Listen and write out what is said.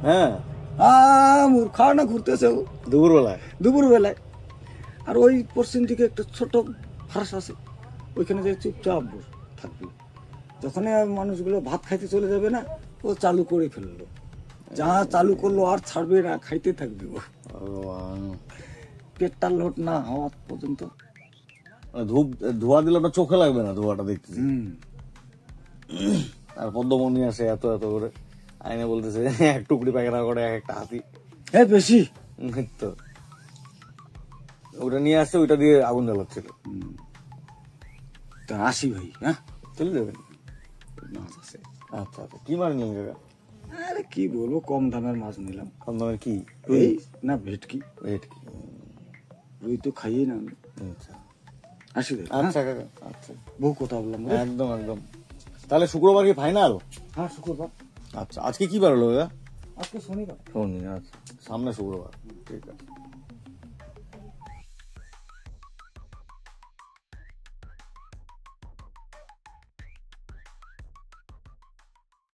হ্যাঁ মূর্খা না ঘুরতেছে ও দুপুরবেলায়। আর ওই পশ্চিম দিকে একটা ছোট ফাঁস আছে, ওইখানে যে চুপচাপ থাকবি। যখনই মানুষগুলো ভাত খাইতে চলে যাবে না, ও চালু করে ফেললো। যা চালু করলো আর ছাড়বে না, খাইতে থাকবে ও, পেটটা লোট না হওয়া পর্যন্ত। ধোয়া দিলে ওটা চোখে লাগবে না, ধোয়াটা দেখতেছি। আর পদ্মমণি আসে এত এত করে আইনে বলতেছে এক টুকরি পায়খানা করে এক একটা হাতি। হ্যাঁ বেশি তো ওটা নিয়ে আসছে, ওইটা দিয়ে আগুন জ্বালাচ্ছিল। আসি ভাই, হ্যাঁ চলে যাবেন। আচ্ছা আচ্ছা, কি মাছ নিলেন কাকা? আরে কি বলবো, কম দামের মাছ নিলাম। কম দামের কি? এই না ভেটকি। ভেটকি, রুই তো খাইয়ে না আমি। আচ্ছা আসি ভাই। আচ্ছা কাকা, আচ্ছা বহু কথা বললাম। একদম একদম। তাহলে শুক্রবার কি ফাইনাল? হ্যাঁ শুক্রবার। আচ্ছা, আজকে কি বার হলো কাকা? আজকে শনিবার। শনি, আচ্ছা সামনে শুক্রবার, ঠিক আছে।